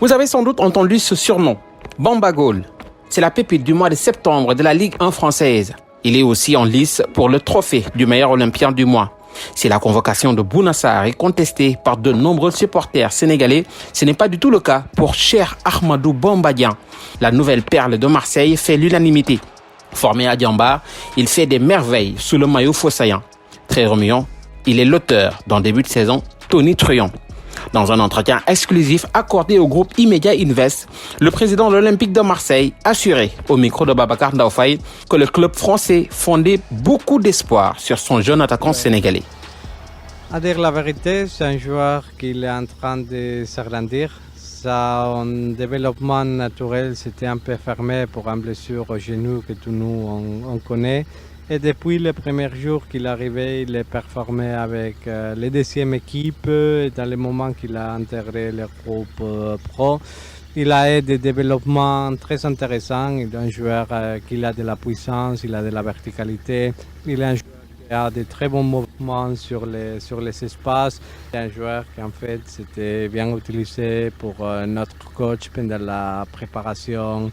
Vous avez sans doute entendu ce surnom, Bamba Goal. C'est la pépite du mois de septembre de la Ligue 1 française. Il est aussi en lice pour le trophée du meilleur olympien du mois. Si la convocation de Bouna Sarr est contestée par de nombreux supporters sénégalais, ce n'est pas du tout le cas pour Cheikh Ahmadou Bamba Dieng. La nouvelle perle de Marseille fait l'unanimité. Formé à Diambar, il fait des merveilles sous le maillot fossaillant. Très remuant, il est l'auteur d'un début de saison tonitruant. Dans un entretien exclusif accordé au groupe Immedia Invest, le président de l'Olympique de Marseille assurait au micro de Babacar Ndaofaye que le club français fondait beaucoup d'espoir sur son jeune attaquant sénégalais. À dire la vérité, c'est un joueur qui est en train de s'agrandir. Son développement naturel s'était un peu fermé pour une blessure au genou que tous nous on connaît. Et depuis le premier jour qu'il est arrivé, il est performé avec les deuxième équipe. Et dans le moment qu'il a intégré le groupe pro, il a eu des développements très intéressants. Il est un joueur qui a de la puissance, il a de la verticalité. Il est un joueur qui a de très bons mouvements sur les espaces. C'est un joueur qui en fait c'était bien utilisé pour notre coach pendant la préparation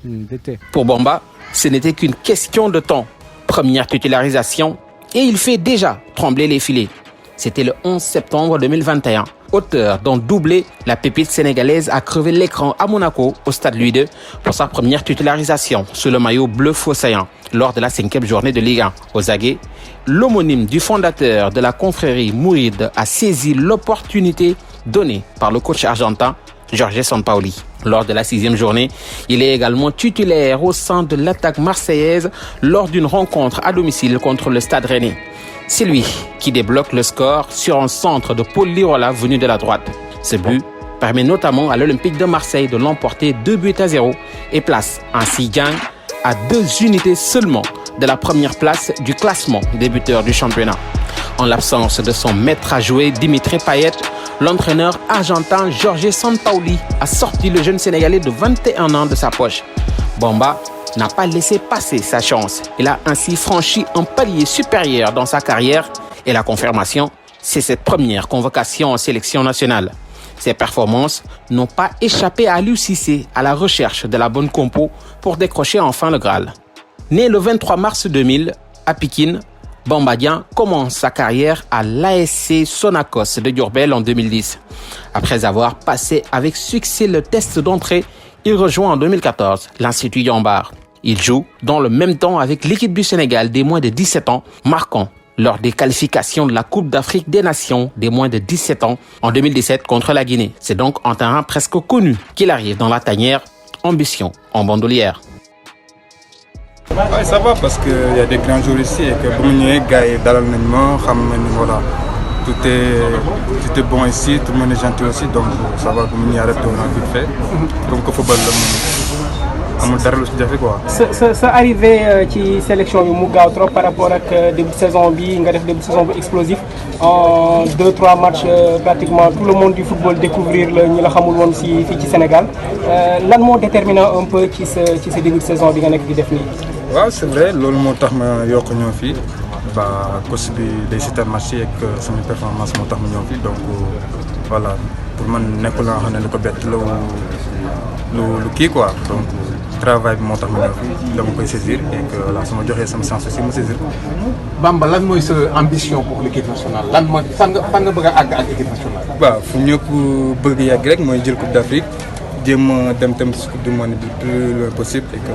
d'été. Pour Bamba, ce n'était qu'une question de temps. Première titularisation et il fait déjà trembler les filets. C'était le 11 septembre 2021. Auteur d'un doublé, la pépite sénégalaise a crevé l'écran à Monaco, au stade Louis II, pour sa première titularisation sous le maillot bleu fossaillant lors de la 5e journée de Ligue 1. Aux aguets, l'homonyme du fondateur de la confrérie Mouride a saisi l'opportunité donnée par le coach argentin Jorge Sampaoli. Lors de la 6e journée, il est également titulaire au sein de l'attaque marseillaise lors d'une rencontre à domicile contre le Stade Rennais. C'est lui qui débloque le score sur un centre de Paul Lirola venu de la droite. Ce but permet notamment à l'Olympique de Marseille de l'emporter 2-0 et place ainsi Dieng à 2 unités seulement de la première place du classement des buteurs du championnat. En l'absence de son maître à jouer Dimitri Payet, l'entraîneur argentin Jorge Sampaoli a sorti le jeune Sénégalais de 21 ans de sa poche. Bamba n'a pas laissé passer sa chance. Il a ainsi franchi un palier supérieur dans sa carrière et la confirmation, c'est cette première convocation en sélection nationale. Ses performances n'ont pas échappé à Aliou Cissé à la recherche de la bonne compo pour décrocher enfin le Graal. Né le 23 mars 2000 à Pikine, Bamba Dieng commence sa carrière à l'ASC Sonacos de Diourbel en 2010. Après avoir passé avec succès le test d'entrée, il rejoint en 2014 l'Institut Diambar. Il joue dans le même temps avec l'équipe du Sénégal des moins de 17 ans, marquant lors des qualifications de la Coupe d'Afrique des Nations des moins de 17 ans en 2017 contre la Guinée. C'est donc en terrain presque connu qu'il arrive dans la tanière, ambition en bandoulière. Oui, ça va parce qu'il y a des grands jours ici et que bu mu ñëwee gars yi dalal nañ ma xam nañ ni voilà tout est bon ici, tout le monde est gentil aussi donc ça va bu mu ñëwee arrêté woon vite fait comme que football la moom amul dara lu si jafe quoi. sa arrivé ci sélection bi mu gaaw trop par rapport ak début de saison bi nga def début de saison bu explosif en 2-3 matchs pratiquement tout le monde du football découvrir la ñi la xamul woon fii ci Sénégal lan moo déterminant un peu ci sa début de saison bi nga nekk di def nii. waaw c'est vrai loolu moo tax ma yokk ñëw fii ba coach bi day seetaan match yi ak sama performance moo tax ma ñëw fii donc voilà pour man nekkul la nga xam ne lu ko bett lu kii quoi donc travail bi moo tax ma ñëw fii dama koy saisir et que voilà su ma joxee sama chance aussi ma saisir ko. Bamba lan mooy sa ambition pour l'équipe nationale lan mooy fan nga bëgg a àgg ak équipe nationale. waaw fu ñëpp bëgg yàgg rek mooy jël coupe d'Afrique jéem a dem tam ci coupe du monde le plus loin possible et que.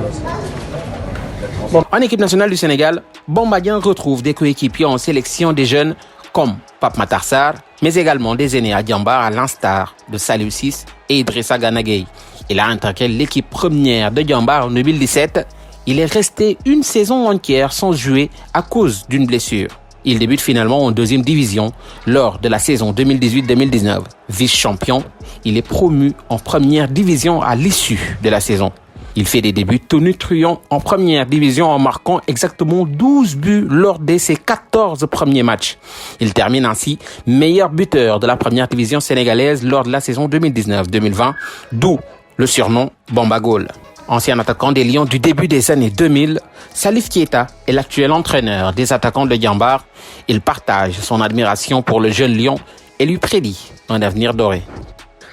En équipe nationale du Sénégal, Bamba Dieng retrouve des coéquipiers en sélection des jeunes comme Pape Matar Sarr, mais également des aînés à Diambar à l'instar de Saliou Ciss et Idrissa Gana Gueye. Il a intégré l'équipe première de Diambar en 2017. Il est resté une saison entière sans jouer à cause d'une blessure. Il débute finalement en 2e division lors de la saison 2018-2019. Vice-champion, il est promu en première division à l'issue de la saison. Il fait des débuts tonitruants en première division en marquant exactement 12 buts lors de ses 14 premiers matchs. Il termine ainsi meilleur buteur de la première division sénégalaise lors de la saison 2019-2020, d'où le surnom Bamba Goal. Ancien attaquant des Lions du début des années 2000, Salif Keita est l'actuel entraîneur des attaquants de Diambar. Il partage son admiration pour le jeune Lion et lui prédit un avenir doré.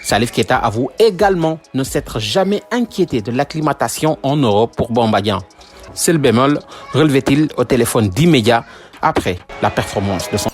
Salif Keita avoue également ne s'être jamais inquiété de l'acclimatation en Europe pour Bamba Dieng. Seul bémol relevait-il au téléphone d'immédiat après la performance de son